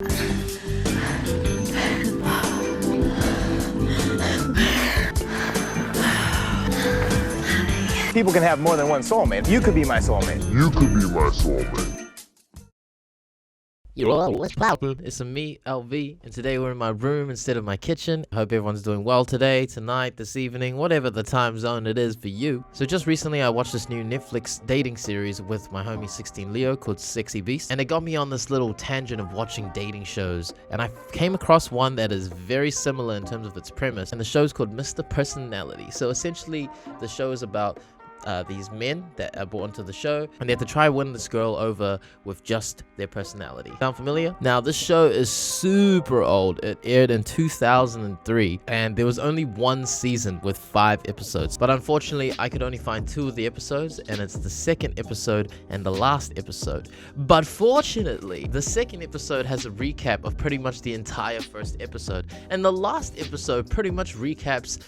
People can have more than one soulmate. You could be my soulmate. You could be my soulmate. Yo, what's poppin'? It's me, Elvin, and today we're in my room instead of my kitchen. I hope everyone's doing well today, tonight, this evening, whatever the time zone it is for you. So just recently I watched this new Netflix dating series with my homie 16 Leo called Sexy Beast, and it got me on this little tangent of watching dating shows, and I came across one that is very similar in terms of its premise, and the show's called Mr. Personality. So essentially the show is about these men that are brought into the show, and they have to try win this girl over with just their personality. Sound familiar? Now, this show is super old. It aired in 2003, and there was only one season with 5 episodes. But unfortunately, I could only find 2 of the episodes, and it's the second episode and the last episode. But fortunately, the second episode has a recap of pretty much the entire first episode, and the last episode pretty much recaps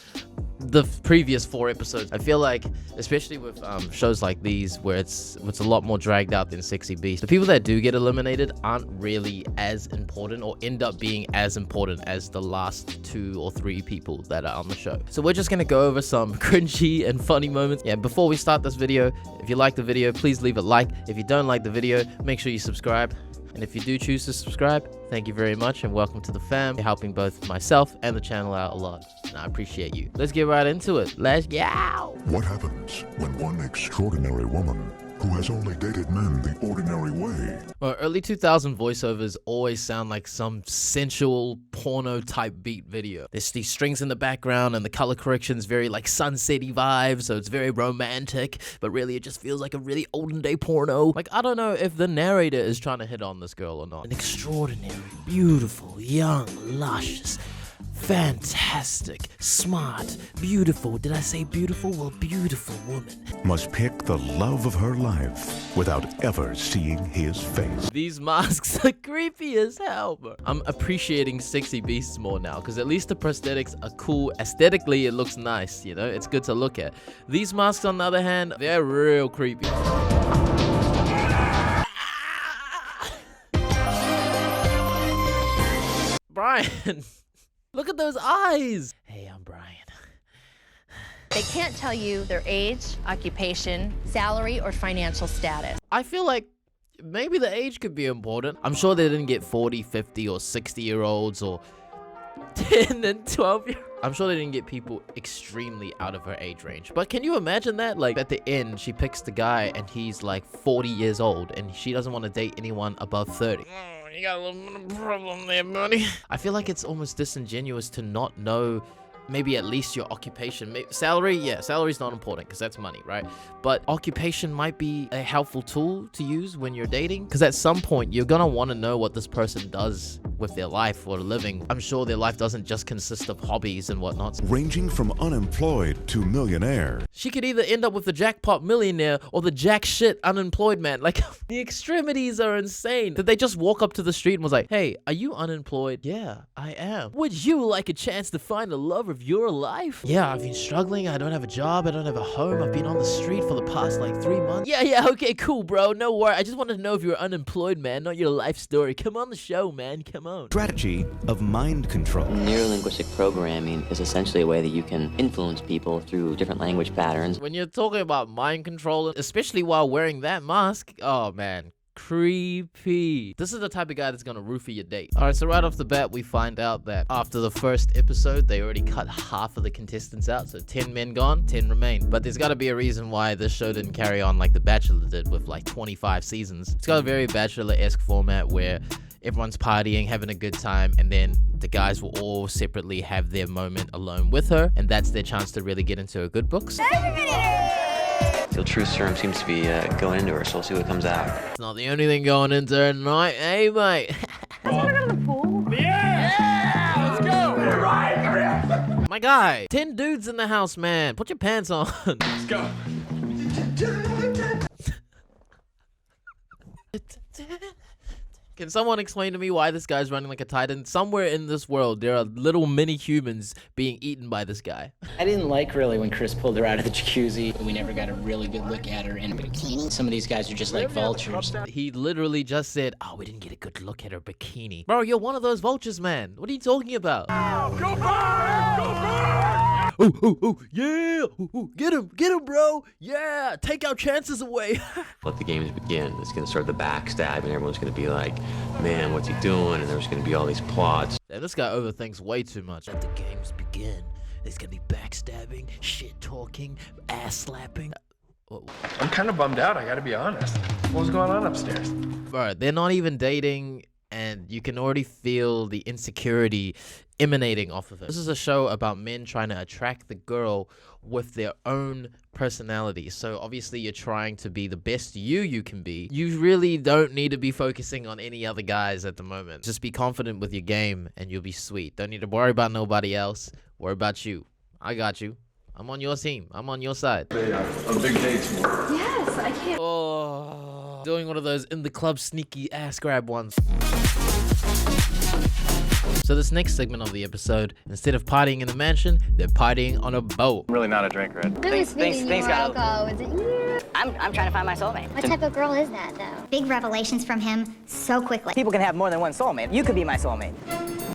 the previous 4 episodes. I feel like, especially with shows like these where it's a lot more dragged out than Sexy Beast, the people that do get eliminated aren't really as important or end up being as important as the last 2 or 3 people that are on the show. So we're just gonna go over some cringy and funny moments. Yeah, before we start this video, if you like the video, please leave a like. If you don't like the video, make sure you subscribe. And if you do choose to subscribe, thank you very much and welcome to the fam. You're helping both myself and the channel out a lot, and I appreciate you. Let's get right into it. Let's go! What happens when one extraordinary woman who has only dated men the ordinary way? Well, early 2000 voiceovers always sound like some sensual porno type beat video. There's these strings in the background and the color correction's very like sunsetty vibes, so it's very romantic, but really it just feels like a really olden day porno. Like, I don't know if the narrator is trying to hit on this girl or not. An extraordinary, beautiful, young, luscious, fantastic, smart, beautiful. Did I say beautiful? Well, beautiful woman must pick the love of her life without ever seeing his face. These masks are creepy as hell, bro. I'm appreciating Sexy Beasts more now, because at least the prosthetics are cool. Aesthetically, it looks nice, you know? It's good to look at. These masks, on the other hand, they're real creepy. Brian! Look at those eyes! Hey, I'm Brian. They can't tell you their age, occupation, salary, or financial status. I feel like maybe the age could be important. I'm sure they didn't get 40, 50, or 60-year-olds or 10 and 12-year-olds. I'm sure they didn't get people extremely out of her age range. But can you imagine that? Like, at the end, she picks the guy and he's like 40 years old and she doesn't want to date anyone above 30. You got a little bit of problem there, buddy. I feel like it's almost disingenuous to not know maybe at least your occupation. Salary, yeah, salary's not important because that's money, right? But occupation might be a helpful tool to use when you're dating, because at some point you're gonna want to know what this person does with their life or living. I'm sure their life doesn't just consist of hobbies and whatnot. Ranging from unemployed to millionaire. She could either end up with the jackpot millionaire or the jack shit unemployed man. Like, the extremities are insane. Did they just walk up to the street and was like, hey, are you unemployed? Yeah, I am. Would you like a chance to find the love of your life? Yeah, I've been struggling. I don't have a job. I don't have a home. I've been on the street for the past like 3 months. Yeah, okay, cool, bro. No worry. I just wanted to know if you're unemployed, man, not your life story. Come on the show, man. Come on. Strategy of mind control. Neurolinguistic programming is essentially a way that you can influence people through different language patterns. When you're talking about mind control, especially while wearing that mask, oh man, creepy. This is the type of guy that's gonna roofie your date. Alright, so right off the bat, we find out that after the first episode, they already cut half of the contestants out. So 10 men gone, 10 remain. But there's gotta be a reason why this show didn't carry on like The Bachelor did with like 25 seasons. It's got a very Bachelor-esque format where everyone's partying, having a good time, and then the guys will all separately have their moment alone with her, and that's their chance to really get into her good books. The truth serum seems to be going into her, so we'll see what comes out. It's not the only thing going into her tonight, hey mate. Let's go to the pool. Yeah! Let's go! My guy, 10 dudes in the house, man. Put your pants on. Let's go. Can someone explain to me why this guy's running like a titan? Somewhere in this world, there are little mini humans being eaten by this guy. I didn't like really when Chris pulled her out of the jacuzzi. We never got a really good look at her in a bikini. Some of these guys are just like vultures. He literally just said, oh, we didn't get a good look at her bikini. Bro, you're one of those vultures, man. What are you talking about? Go back! Go back! Oh, yeah. Get him, bro. Yeah, take our chances away. Let the games begin. It's going to start the backstab, and everyone's going to be like, man, what's he doing? And there's going to be all these plots. And this guy overthinks way too much. Let the games begin. There's going to be backstabbing, shit talking, ass slapping. I'm kind of bummed out, I gotta be honest. What was going on upstairs? Bro, they're not even dating, and you can already feel the insecurity emanating off of it. This is a show about men trying to attract the girl with their own personality. So obviously you're trying to be the best you can be. You really don't need to be focusing on any other guys at the moment. Just be confident with your game and you'll be sweet. Don't need to worry about nobody else. Worry about you. I got you. I'm on your team. I'm on your side. A big date tomorrow. Yes, I can't. Oh, doing one of those in the club sneaky ass grab ones. So this next segment of the episode, instead of partying in a mansion, they're partying on a boat. I'm really not a drinker. Thanks, I'll go. I'm trying to find my soulmate. What type of girl is that, though? Big revelations from him so quickly. People can have more than one soulmate. You could be my soulmate.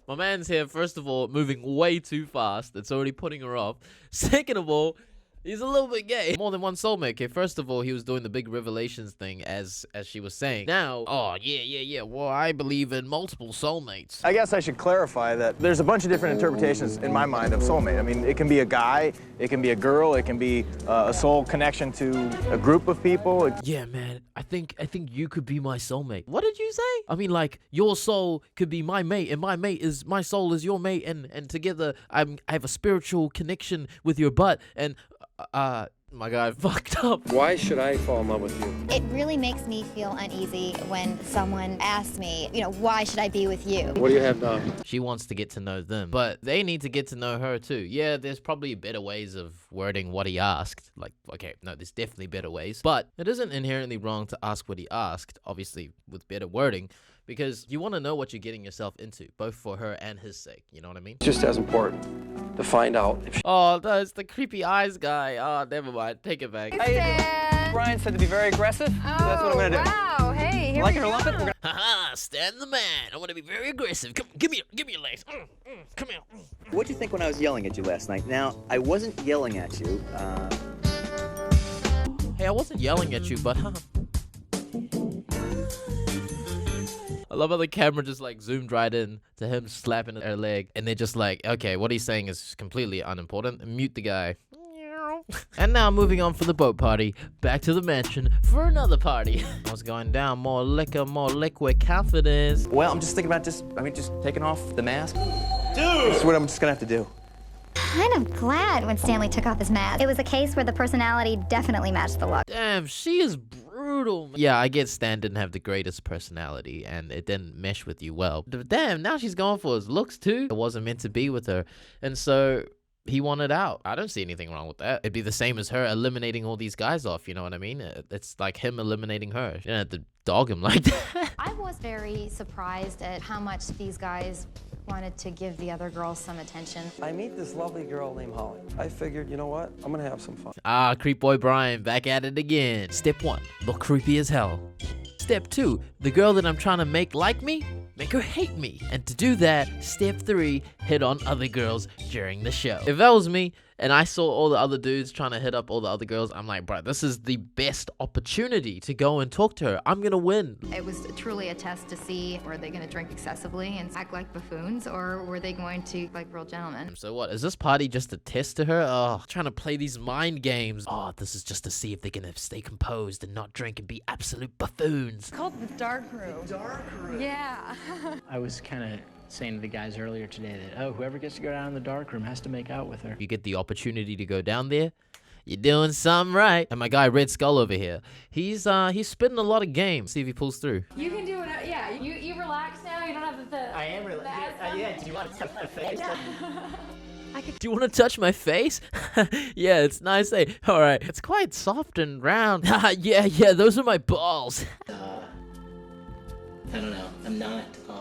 My man's here, first of all, moving way too fast. It's already putting her off. Second of all, he's a little bit gay. More than one soulmate. Okay, first of all, he was doing the big revelations thing, as she was saying. Now, oh, yeah. Well, I believe in multiple soulmates. I guess I should clarify that there's a bunch of different interpretations in my mind of soulmate. I mean, it can be a guy, it can be a girl, it can be a soul connection to a group of people. Yeah, man, I think you could be my soulmate. What did you say? I mean, like, your soul could be my mate, and my soul is your mate, and together I have a spiritual connection with your butt, and my guy fucked up. Why should I fall in love with you? It really makes me feel uneasy when someone asks me, why should I be with you? What do you have now? She wants to get to know them, but they need to get to know her too. Yeah, there's probably better ways of wording what he asked. Like, okay, no, there's definitely better ways, but it isn't inherently wrong to ask what he asked, obviously with better wording, because you want to know what you're getting yourself into, both for her and his sake, you know what I mean? Just as important to find out if Oh, that's the creepy eyes guy. Oh, never mind, take it back. Hey, Brian said to be very aggressive, so that's what I'm gonna do. Wow, hey, here Like we her go. lump it? We're gonna... Haha, Stan the man. I want to be very aggressive. Come, give me your legs. Come here. What'd you think when I was yelling at you last night? Now, I wasn't yelling at you. Hey, I wasn't yelling at you, but I love how the camera just like zoomed right in to him slapping her leg, and they're just like, okay, what he's saying is completely unimportant. Mute the guy. And now moving on for the boat party, back to the mansion for another party. What's going down? More liquor, more liquid confidence. Well, I'm just thinking about just taking off the mask. Dude! That's what I'm just gonna have to do. Kind of glad when Stanley took off his mask. It was a case where the personality definitely matched the look. Damn, she is brutal. Yeah, I get Stan didn't have the greatest personality and it didn't mesh with you well. But damn, now she's going for his looks too. It wasn't meant to be with her. And so he wanted out. I don't see anything wrong with that. It'd be the same as her eliminating all these guys off, you know what I mean? It's like him eliminating her. You don't have to dog him like that. I was very surprised at how much these guys wanted to give the other girls some attention. I meet this lovely girl named Holly. I figured, you know what? I'm gonna have some fun. Ah, creep boy Brian, back at it again. Step 1, look creepy as hell. Step 2, the girl that I'm trying to make like me, make her hate me. And to do that, step 3, hit on other girls during the show. If that was me, and I saw all the other dudes trying to hit up all the other girls, I'm like, bro, this is the best opportunity to go and talk to her. I'm gonna win. It was truly a test to see, were they going to drink excessively and act like buffoons, or were they going to like real gentlemen? So what, is this party just a test to her? Oh, trying to play these mind games. Oh, this is just to see if they're gonna stay composed and not drink and be absolute buffoons. It's called the dark room. Dark room? Yeah. I was kind of saying to the guys earlier today that, oh, whoever gets to go down in the dark room has to make out with her. You get the opportunity to go down there, you're doing something right. And my guy Red Skull over here, he's spitting a lot of game. See if he pulls through. You can do it. Yeah, you relax now. You don't have the. I am really. Yeah, do you want to touch my face? Yeah. Do you want to touch my face? Yeah, it's nice. Hey, all right. It's quite soft and round. Yeah, those are my balls. I don't know. I'm not, I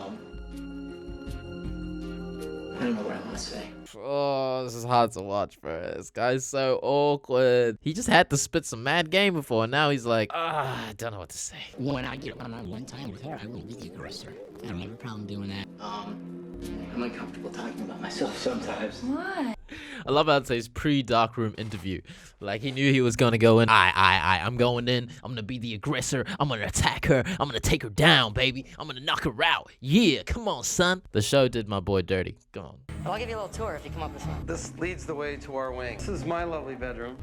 don't know what I want to say. Oh, this is hard to watch, bro. This guy's so awkward. He just had to spit some mad game before, and now he's like, I don't know what to say. When I get one time with her, I will be the aggressor. I don't have a problem doing that. I'm uncomfortable talking about myself sometimes. What? I love how it says pre-dark room interview. Like he knew he was gonna go in. I'm going in. I'm gonna be the aggressor. I'm gonna attack her. I'm gonna take her down, baby. I'm gonna knock her out. Yeah, come on, son. The show did my boy dirty. Go on. Well, I'll give you a little tour if you come up this way. This leads the way to our wing. This is my lovely bedroom.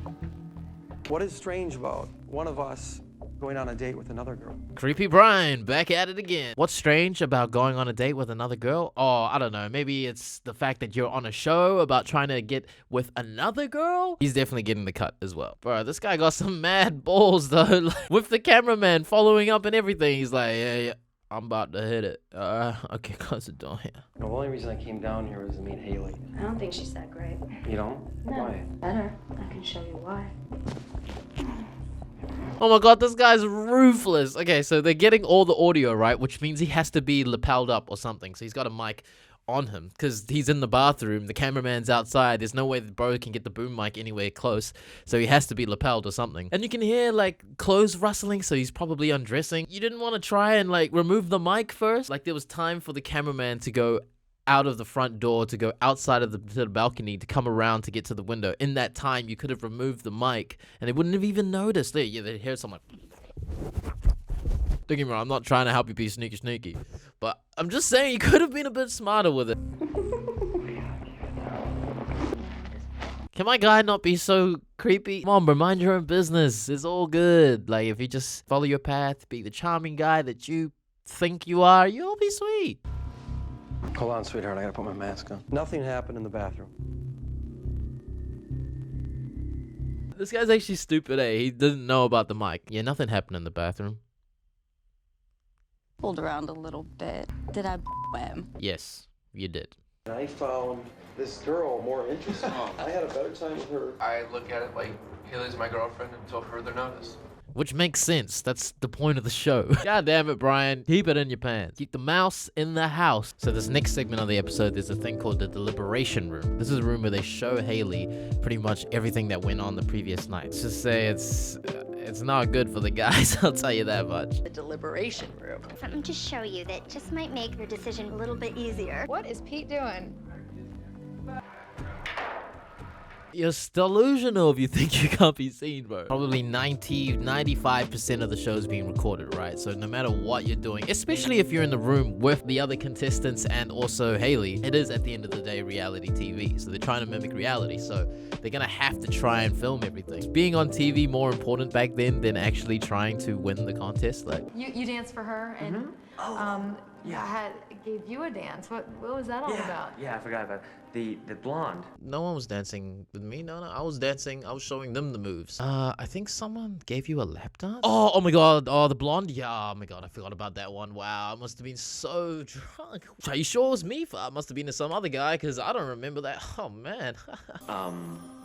What is strange about one of us going on a date with another girl? Creepy Brian, back at it again. What's strange about going on a date with another girl? Oh, I don't know. Maybe it's the fact that you're on a show about trying to get with another girl? He's definitely getting the cut as well. Bro, this guy got some mad balls, though. With the cameraman following up and everything. He's like, yeah, I'm about to hit it. Okay, close the door here. The only reason I came down here was to meet Haley. I don't think she's that great. You don't? No. Why? Better. I can show you why. Oh my god, this guy's ruthless. Okay, so they're getting all the audio, right? Which means he has to be lapelled up or something. So he's got a mic on him because he's in the bathroom. The cameraman's outside. There's no way the bro can get the boom mic anywhere close. So he has to be lapelled or something. And you can hear like clothes rustling. So he's probably undressing. You didn't want to try and like remove the mic first? Like there was time for the cameraman to go out of the front door, to go outside of the balcony, to come around to get to the window. In that time, you could have removed the mic and they wouldn't have even noticed. There, yeah, they hear someone. Don't get me wrong, I'm not trying to help you be sneaky, but I'm just saying you could have been a bit smarter with it. Can my guy not be so creepy? Come on, bro, mind your own business. It's all good. Like, if you just follow your path, be the charming guy that you think you are, you'll be sweet. Hold on, sweetheart. I gotta put my mask on. Nothing happened in the bathroom. This guy's actually stupid, eh? He doesn't know about the mic. Yeah, nothing happened in the bathroom. Pulled around a little bit. Did I him? Yes, you did. I found this girl more interesting. I had a better time with her. I look at it like Haley's my girlfriend until further notice. Which makes sense. That's the point of the show. God damn it, Brian. Keep it in your pants. Keep the mouse in the house. So this next segment of the episode, there's a thing called the deliberation room. This is a room where they show Haley pretty much everything that went on the previous night. Let's just say it's not good for the guys, I'll tell you that much. The deliberation room. Something to show you that just might make your decision a little bit easier. What is Pete doing? You're delusional if you think you can't be seen, bro. Probably 95% of the show is being recorded, right? So no matter what you're doing, especially if you're in the room with the other contestants and also Haley, it is at the end of the day reality TV. So they're trying to mimic reality. So they're gonna have to try and film everything. Being on TV more important back then than actually trying to win the contest. Like You danced for her and Yeah. gave you a dance. What was that all about? Yeah, I forgot about the blonde. no one was dancing with me. No, I was dancing. I was showing them the moves. I think someone gave you a lap dance. Oh my god. Oh, the blonde. Yeah. Oh my god. I forgot about that one. Wow. I must have been so drunk. Are you sure it was me? I must have been to some other guy because I don't remember that. Oh man.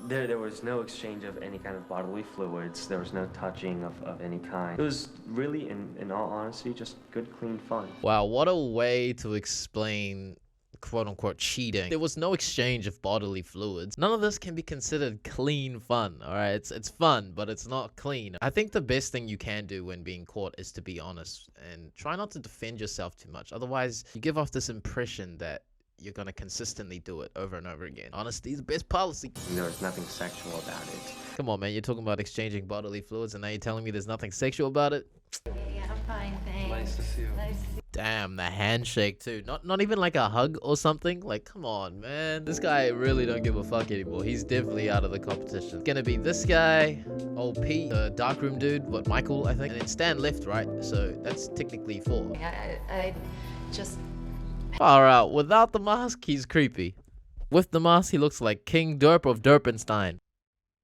There was no exchange of any kind of bodily fluids. There was no touching of any kind. It was really, in all honesty, just good, clean fun. Wow. What a way to explain quote-unquote cheating. There was no exchange of bodily fluids. None of this can be considered clean fun, all right? It's fun, but it's not clean. I think the best thing you can do when being caught is to be honest and try not to defend yourself too much. Otherwise, you give off this impression that you're gonna consistently do it over and over again. Honesty is the best policy. There's nothing sexual about it. Come on, man. You're talking about exchanging bodily fluids and now you're telling me there's nothing sexual about it? Yeah, I'm fine, thanks. Nice to see you. Nice to see you. Damn, the handshake too. Not even like a hug or something. Like, come on, man. This guy really don't give a fuck anymore. He's definitely out of the competition. It's gonna be this guy, old Pete, the darkroom dude, Michael, I think. And then Stan left, right? So that's technically 4. I just... Alright, without the mask, he's creepy. With the mask, he looks like King Derp of Derpenstein.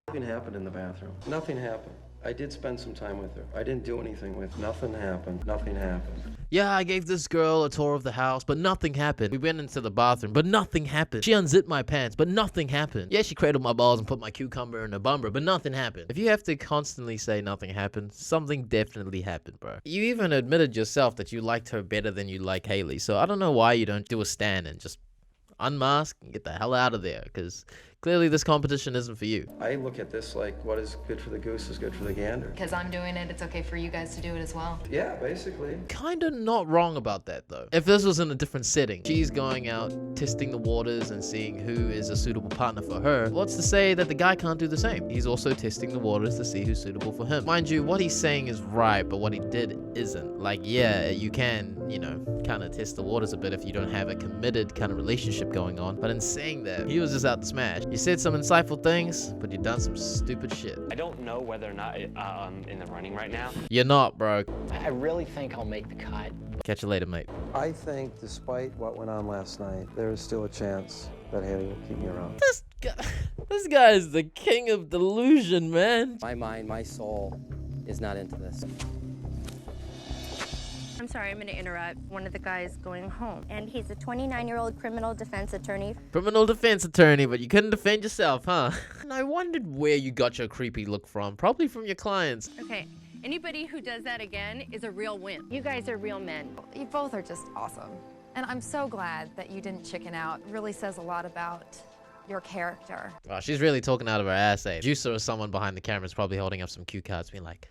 Nothing happened in the bathroom. Nothing happened. I did spend some time with her. I didn't do anything with her. Nothing happened. Nothing happened. Yeah, I gave this girl a tour of the house, but nothing happened. We went into the bathroom, but nothing happened. She unzipped my pants, but nothing happened. Yeah, she cradled my balls and put my cucumber in her bumper, but nothing happened. If you have to constantly say nothing happened, something definitely happened, bro. You even admitted yourself that you liked her better than you like Haley, so I don't know why you don't do a stand and just unmask and get the hell out of there, because clearly this competition isn't for you. I look at this like what is good for the goose is good for the gander. Because I'm doing it, it's okay for you guys to do it as well. Yeah, basically. Kinda not wrong about that though. If this was in a different setting, she's going out testing the waters and seeing who is a suitable partner for her, what's to say that the guy can't do the same? He's also testing the waters to see who's suitable for him. Mind you, what he's saying is right, but what he did isn't. Like, yeah, you can, you know, kind of test the waters a bit if you don't have a committed kind of relationship going on, but in saying that, he was just out to smash. You said some insightful things, but you done some stupid shit. I don't know whether or not I'm in the running right now. You're not, bro. I really think I'll make the cut. Catch you later, mate. I think despite what went on last night, there is still a chance that Haley will keep me around. This guy is the king of delusion, man. My mind, my soul is not into this. I'm sorry, I'm going to interrupt. One of the guys going home, and he's a 29-year-old criminal defense attorney. Criminal defense attorney, but you couldn't defend yourself, huh? And I wondered where you got your creepy look from. Probably from your clients. Okay, anybody who does that again is a real win. You guys are real men. You both are just awesome. And I'm so glad that you didn't chicken out. It really says a lot about your character. Wow, she's really talking out of her ass, eh? Juicer or someone behind the camera is probably holding up some cue cards being like,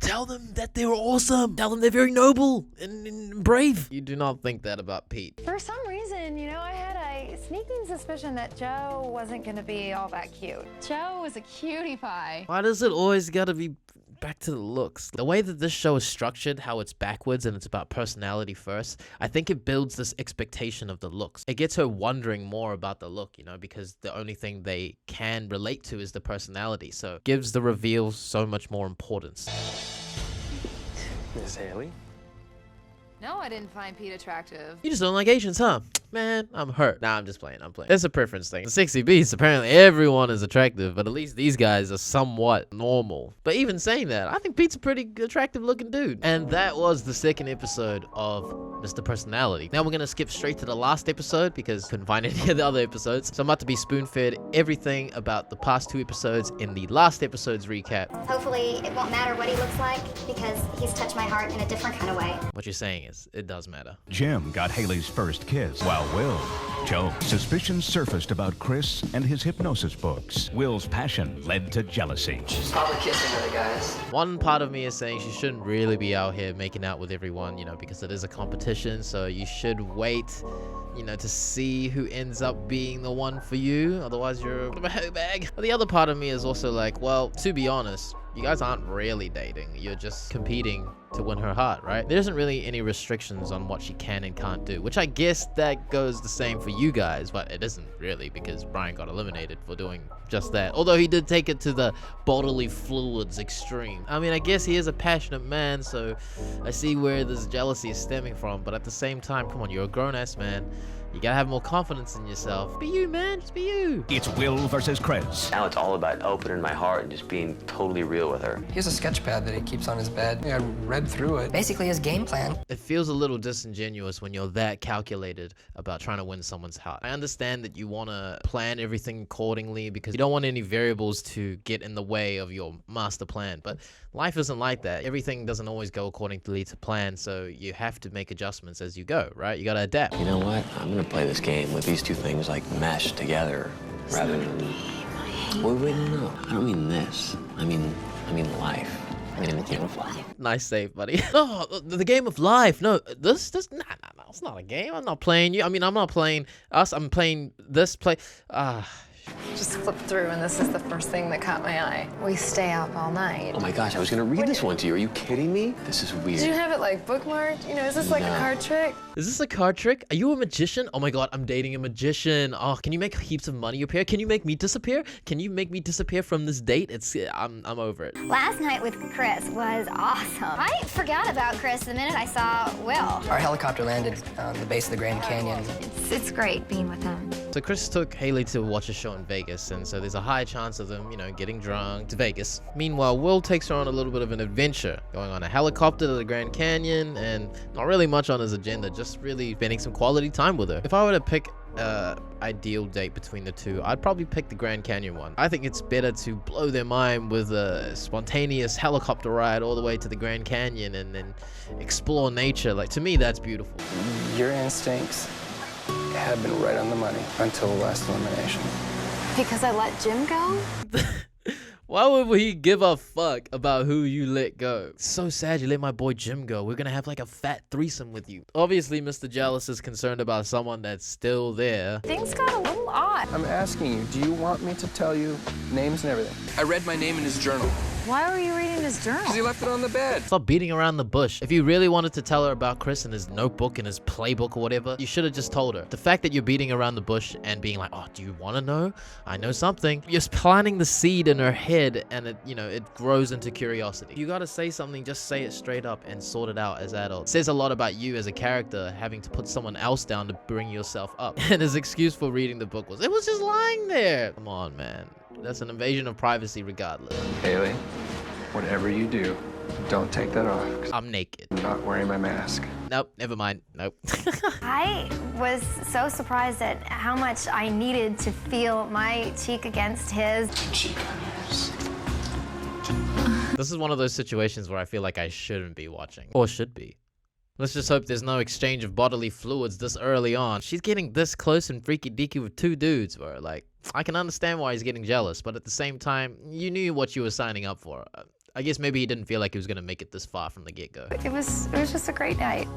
tell them that they're awesome. Tell them they're very noble and brave. You do not think that about Pete. For some reason, you know, I had a sneaking suspicion that Joe wasn't going to be all that cute. Joe was a cutie pie. Why does it always gotta be back to the looks? The way that this show is structured, how it's backwards and it's about personality first, I think it builds this expectation of the looks. It gets her wondering more about the look, you know, because the only thing they can relate to is the personality. So it gives the reveal so much more importance. Miss Haley? No, I didn't find Pete attractive. You just don't like Asians, huh? Man, I'm hurt. Nah, I'm just playing. It's a preference thing. The 60 Beasts, apparently everyone is attractive, but at least these guys are somewhat normal. But even saying that, I think Pete's a pretty attractive looking dude. And that was the second episode of Mr. Personality. Now we're gonna skip straight to the last episode because couldn't find any of the other episodes. So I'm about to be spoon-fed everything about the past 2 episodes in the last episode's recap. Hopefully it won't matter what he looks like because he's touched my heart in a different kind of way. What you're saying is, it does matter. Jim got Haley's first kiss, while Joe, suspicions surfaced about Chris and his hypnosis books. Will's passion led to jealousy. She's probably kissing other guys. One part of me is saying she shouldn't really be out here making out with everyone, you know, because it is a competition, so you should wait, you know, to see who ends up being the one for you. Otherwise, you're a bit of a hoe bag. But the other part of me is also like, well, to be honest, you guys aren't really dating. You're just competing to win her heart, right? There isn't really any restrictions on what she can and can't do, which I guess that goes the same for you guys, but it isn't really because Brian got eliminated for doing just that. Although he did take it to the bodily fluids extreme. I mean, I guess he is a passionate man, so I see where this jealousy is stemming from, but at the same time, come on, you're a grown-ass man. You gotta have more confidence in yourself. Be you, man. Just be you. It's Will versus Chris. Now it's all about opening my heart and just being totally real with her. He has a sketch pad that he keeps on his bed. Yeah, I read through it. Basically his game plan. It feels a little disingenuous when you're that calculated about trying to win someone's heart. I understand that you want to plan everything accordingly because you don't want any variables to get in the way of your master plan, but life isn't like that. Everything doesn't always go according to plan, so you have to make adjustments as you go, right? You gotta adapt. You know what? I'm gonna play this game with these two things like meshed together rather than... Wait, no. I don't mean this. I mean life. I mean in the game of life. Nice save, buddy. No, the game of life. No, this, nah, it's not a game. I'm not playing you. I mean, I'm not playing us. I'm playing this play. Just flipped through, and this is the first thing that caught my eye. We stay up all night. Oh my gosh, I was gonna read this one to you. Are you kidding me? This is weird. Did you have it like bookmarked? You know, is this like a card trick? Is this a card trick? Are you a magician? Oh my god, I'm dating a magician. Oh, can you make heaps of money appear? Can you make me disappear? Can you make me disappear from this date? I'm over it. Last night with Chris was awesome. I forgot about Chris the minute I saw Will. Our helicopter landed on the base of the Grand Canyon. It's great being with him. So Chris took Haley to watch a show in Vegas, and so there's a high chance of them, you know, getting drunk to Vegas. Meanwhile, Will takes her on a little bit of an adventure, going on a helicopter to the Grand Canyon, and not really much on his agenda, just really spending some quality time with her. If I were to pick ideal date between the two, I'd probably pick the Grand Canyon one. I think it's better to blow their mind with a spontaneous helicopter ride all the way to the Grand Canyon and then explore nature. Like, to me, that's beautiful. Your instincts have been right on the money until the last elimination. Because I let Jim go? Why would he give a fuck about who you let go? It's so sad you let my boy Jim go. We're gonna have like a fat threesome with you. Obviously, Mr. Jealous is concerned about someone that's still there. Things got a little odd. I'm asking you, do you want me to tell you names and everything? I read my name in his journal. Why were you reading his journal? Because he left it on the bed. Stop beating around the bush. If you really wanted to tell her about Chris and his notebook and his playbook or whatever, you should have just told her. The fact that you're beating around the bush and being like, oh, do you want to know? I know something. You're planting the seed in her head, and it, you know, it grows into curiosity. You gotta say something, just say it straight up and sort it out as adults. It says a lot about you as a character, having to put someone else down to bring yourself up. And his excuse for reading the book was, it was just lying there. Come on, man. That's an invasion of privacy regardless. Haley, whatever you do, don't take that off. I'm naked. I'm not wearing my mask. Nope, never mind. Nope. I was so surprised at how much I needed to feel my cheek against his. Cheek on yours. This is one of those situations where I feel like I shouldn't be watching. Or should be. Let's just hope there's no exchange of bodily fluids this early on. She's getting this close and freaky deaky with two dudes, bro. Like, I can understand why he's getting jealous, but at the same time, you knew what you were signing up for. I guess maybe he didn't feel like he was gonna make it this far from the get-go. It was just a great night.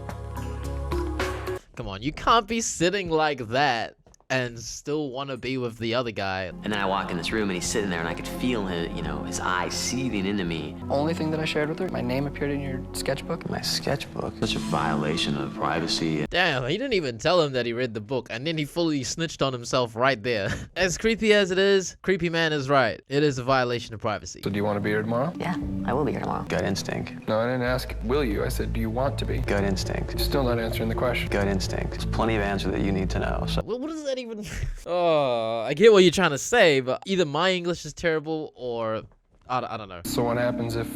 Come on, you can't be sitting like that and still want to be with the other guy. And then I walk in this room and he's sitting there and I could feel his, you know, his eyes seething into me. Only thing that I shared with her, my name appeared in your sketchbook. My sketchbook? Such a violation of privacy. Damn, he didn't even tell him that he read the book, and then he fully snitched on himself right there. As creepy as it is, Creepy Man is right. It is a violation of privacy. So do you want to be here tomorrow? Yeah, I will be here tomorrow. Gut instinct. No, I didn't ask, will you? I said, do you want to be? Gut instinct. You're still not answering the question. Gut instinct. There's plenty of answer that you need to know. So. What does that even... Oh, I get what you're trying to say, but either my English is terrible or... I don't know. So what happens if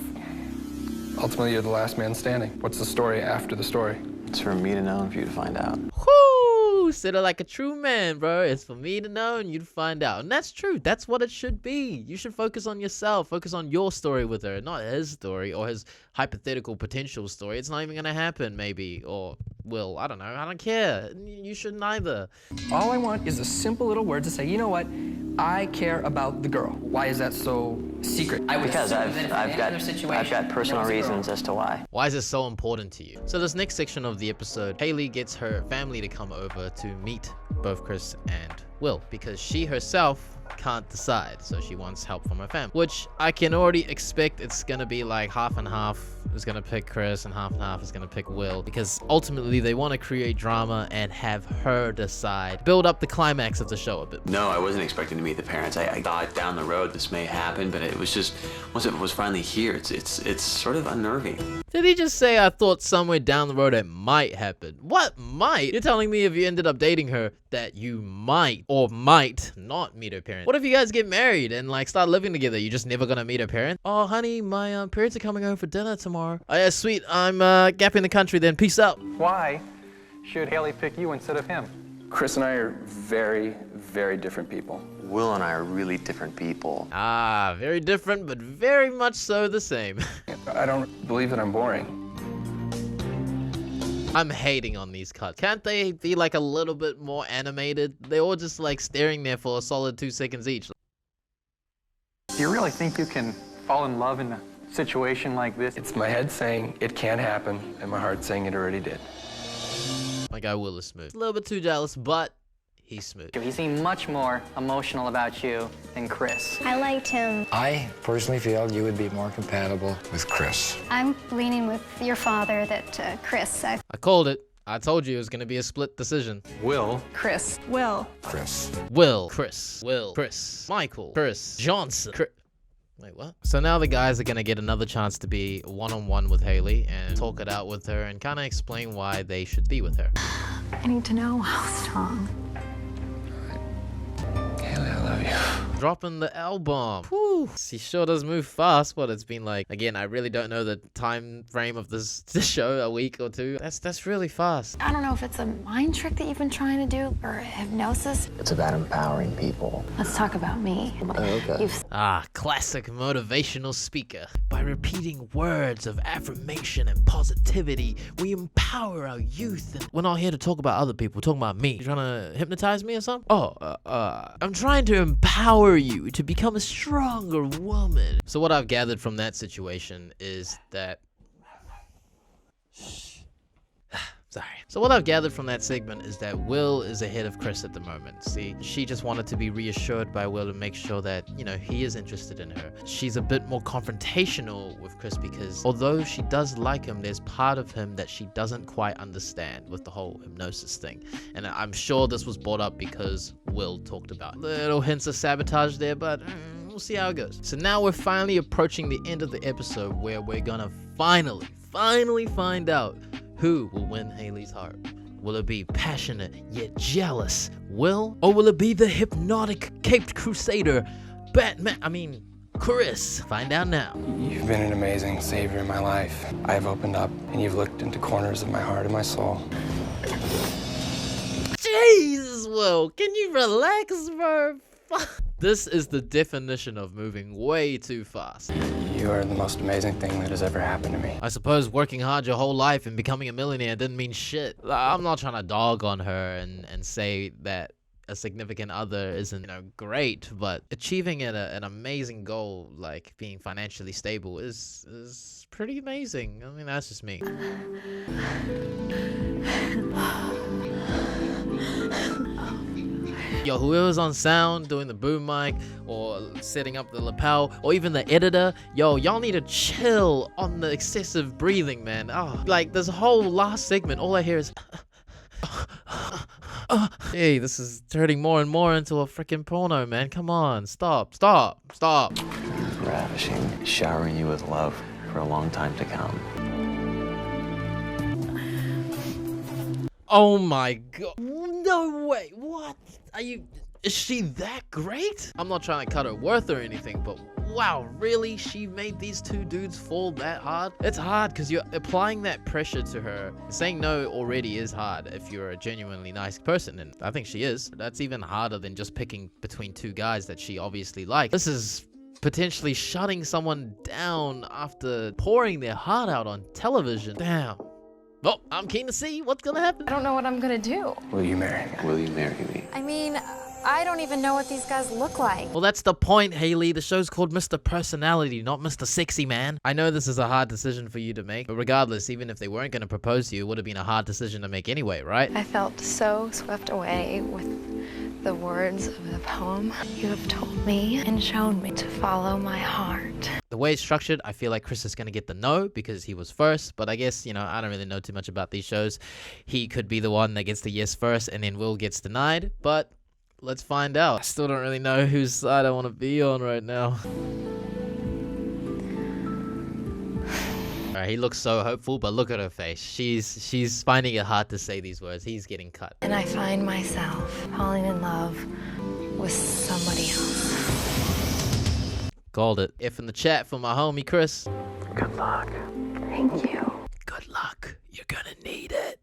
ultimately you're the last man standing? What's the story after the story? It's for me to know and for you to find out. Whoo! Said it like a true man, bro. It's for me to know and you to find out. And that's true. That's what it should be. You should focus on yourself. Focus on your story with her, not his story or his hypothetical potential story. It's not even gonna happen, maybe. Or will. I don't know. I don't care. You shouldn't either. All I want is a simple little word to say, you know what? I care about the girl. Why is that so secret? Because I've got personal reasons as to why. Why is it so important to you? So this next section of the episode, Haley gets her family to come over to meet both Chris and Will because she herself can't decide, so she wants help from her family, which I can already expect it's gonna be like half and half is gonna pick Chris and half is gonna pick Will, because ultimately they want to create drama and have her decide, build up the climax of the show a bit. No, I wasn't expecting to meet the parents. I thought down the road this may happen, but it was just once it was finally here, it's sort of unnerving. Did he just say I thought somewhere down the road it might happen? What might? You're telling me if you ended up dating her that you might or might not meet her parents? What if you guys get married and like start living together? You're just never gonna meet her parents? Oh honey, my parents are coming over for dinner tomorrow. Oh yeah, sweet. I'm gapping the country then. Peace out. Why should Haley pick you instead of him? Chris and I are very, very different people. Will and I are really different people. Ah, very different, but very much so the same. I don't believe that I'm boring. I'm hating on these cuts. Can't they be like a little bit more animated? They're all just like staring there for a solid 2 seconds each. Do you really think you can fall in love in a situation like this? It's my head saying it can't happen, and my heart saying it already did. My guy Will is smooth. A little bit too jealous, but he's smooth. He seemed much more emotional about you than Chris. I liked him. I personally feel you would be more compatible with Chris. I'm leaning with your father that Chris. I called it. I told you it was going to be a split decision. Will. Chris. Will. Chris. Will. Chris. Will. Chris. Michael. Chris. Johnson. Chris. Wait, what? So now the guys are going to get another chance to be one-on-one with Haley and talk it out with her and kind of explain why they should be with her. I need to know how strong. Dropping the L-bomb. Whew. She sure does move fast, but it's been like, again, I really don't know the time frame of this show, a week or two. That's really fast. I don't know if it's a mind trick that you've been trying to do or hypnosis. It's about empowering people. Let's talk about me. Okay. Classic motivational speaker. By repeating words of affirmation and positivity, we empower our youth. And we're not here to talk about other people, we're talking about me. You trying to hypnotize me or something? I'm trying to empower you to become a stronger woman. So what I've gathered from that situation is that... Sorry. So what I've gathered from that segment is that Will is ahead of Chris at the moment. See, she just wanted to be reassured by Will to make sure that, you know, he is interested in her. She's a bit more confrontational with Chris because although she does like him, there's part of him that she doesn't quite understand with the whole hypnosis thing. And I'm sure this was brought up because Will talked about little hints of sabotage there, but we'll see how it goes. So now we're finally approaching the end of the episode where we're gonna finally find out who will win Haley's heart. Will it be passionate yet jealous Will? Or will it be the hypnotic caped crusader Chris? Find out now. You've been an amazing savior in my life. I've opened up and you've looked into corners of my heart and my soul. Jesus, Will, can you relax, bro? This is the definition of moving way too fast. You are the most amazing thing that has ever happened to me. I suppose working hard your whole life and becoming a millionaire didn't mean shit. I'm not trying to dog on her and say that a significant other isn't, you know, great, but achieving an amazing goal like being financially stable is pretty amazing. I mean, that's just me. Yo, whoever's on sound, doing the boom mic, or setting up the lapel, or even the editor, yo, y'all need to chill on the excessive breathing, man. Oh, like, this whole last segment, all I hear is... Hey, this is turning more and more into a freaking porno, man. Come on, stop. Ravishing, showering you with love for a long time to come. Oh my god. No way. What? Is she that great? I'm not trying to cut her worth or anything, but wow, really? She made these two dudes fall that hard? It's hard because you're applying that pressure to her. Saying no already is hard if you're a genuinely nice person, and I think she is. That's even harder than just picking between two guys that she obviously likes. This is potentially shutting someone down after pouring their heart out on television. Damn. Well, I'm keen to see what's gonna happen. I don't know what I'm gonna do. Will you marry me? Will you marry me? I mean, I don't even know what these guys look like. Well, that's the point, Haley. The show's called Mr. Personality, not Mr. Sexy Man. I know this is a hard decision for you to make, but regardless, even if they weren't gonna propose to you, it would have been a hard decision to make anyway, right? I felt so swept away with the words of the poem. You have told me and shown me to follow my heart. The way it's structured, I feel like Chris is going to get the no because he was first, but I guess, you know, I don't really know too much about these shows. He could be the one that gets the yes first and then Will gets denied, but let's find out. I still don't really know whose side I want to be on right now. Alright, he looks so hopeful, but look at her face. She's finding it hard to say these words. He's getting cut. And I find myself falling in love with somebody else. Called it. F in the chat for my homie Chris. Good luck. Thank you. Good luck. You're gonna need it.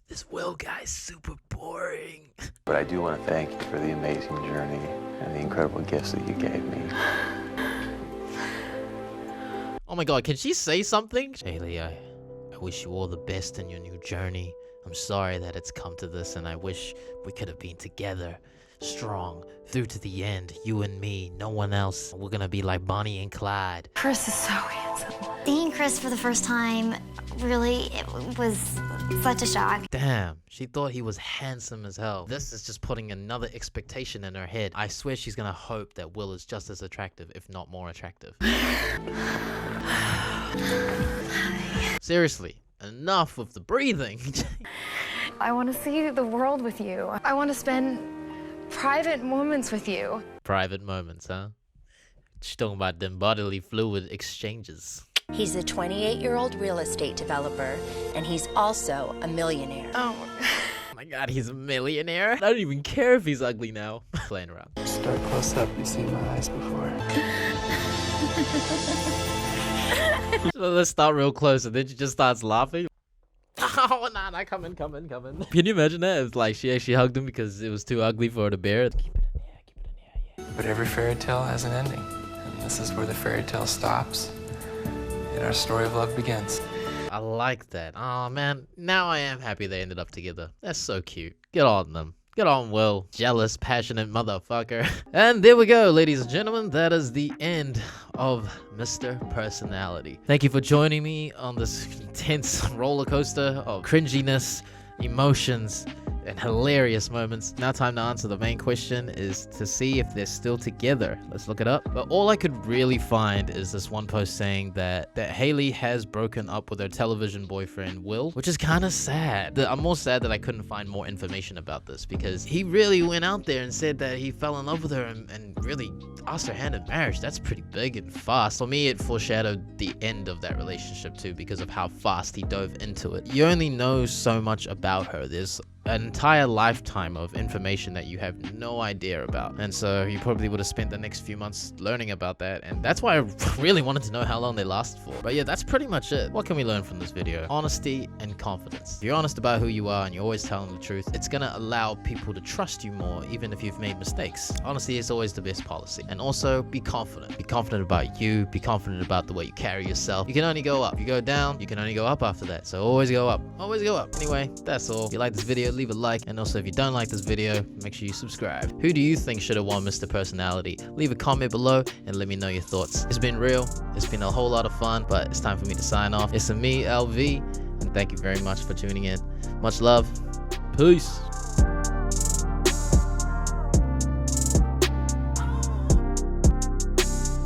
This Will guy's super boring. But I do want to thank you for the amazing journey and the incredible gifts that you gave me. Oh my god, can she say something? Haley, I wish you all the best in your new journey. I'm sorry that it's come to this, and I wish we could have been together, strong, through to the end. You and me, no one else. We're gonna be like Bonnie and Clyde. Chris is so handsome. Seeing Chris for the first time, really, it was such a shock. Damn, she thought he was handsome as hell. This is just putting another expectation in her head. I swear she's gonna hope that Will is just as attractive, if not more attractive. Seriously, enough with the breathing. I want to see the world with you. I want to spend private moments with you. Private moments, huh? She's talking about them bodily fluid exchanges. He's a 28-year-old real estate developer, and he's also a millionaire. Oh my god, he's a millionaire? I don't even care if he's ugly now. Playing around. start close up, you've seen my eyes before. So let's start real close, and then she just starts laughing. Oh, nah, come in. Can you imagine that? It's like she actually hugged him because it was too ugly for her to bear. Keep it in here. But every fairy tale has an ending, and this is where the fairy tale stops, and our story of love begins. I like that. Oh man, now I am happy they ended up together. That's so cute. Get on them. Get on, Will. Jealous, passionate motherfucker. And there we go, ladies and gentlemen. That is the end of Mr. Personality. Thank you for joining me on this intense roller coaster of cringiness, emotions, and hilarious moments. Now time to answer the main question is to see if they're still together. Let's look it up. But all I could really find is this one post saying that Haley has broken up with her television boyfriend Will, which is kind of sad. I'm more sad that I couldn't find more information about this because he really went out there and said that he fell in love with her and really asked her hand in marriage. That's pretty big and fast. For me, it foreshadowed the end of that relationship too because of how fast he dove into it. You only know so much about her. There's an entire lifetime of information that you have no idea about, and so you probably would have spent the next few months learning about that, and that's why I really wanted to know how long they lasted for. But yeah, that's pretty much it. What can we learn from this video? Honesty and confidence. If you're honest about who you are and you're always telling the truth, it's gonna allow people to trust you more even if you've made mistakes. Honesty is always the best policy. And also be confident. Be confident about you. Be confident about the way you carry yourself. You can only go up. You go down, you can only go up after that. So always go up. Always go up. Anyway, that's all. If you like this video, leave a like, and also if you don't like this video, make sure you subscribe. Who do you think should have won Mr. Personality? Leave a comment below and let me know your thoughts. It's been real, it's been a whole lot of fun, but it's time for me to sign off. It's me, LV, and thank you very much for tuning in. Much love. Peace.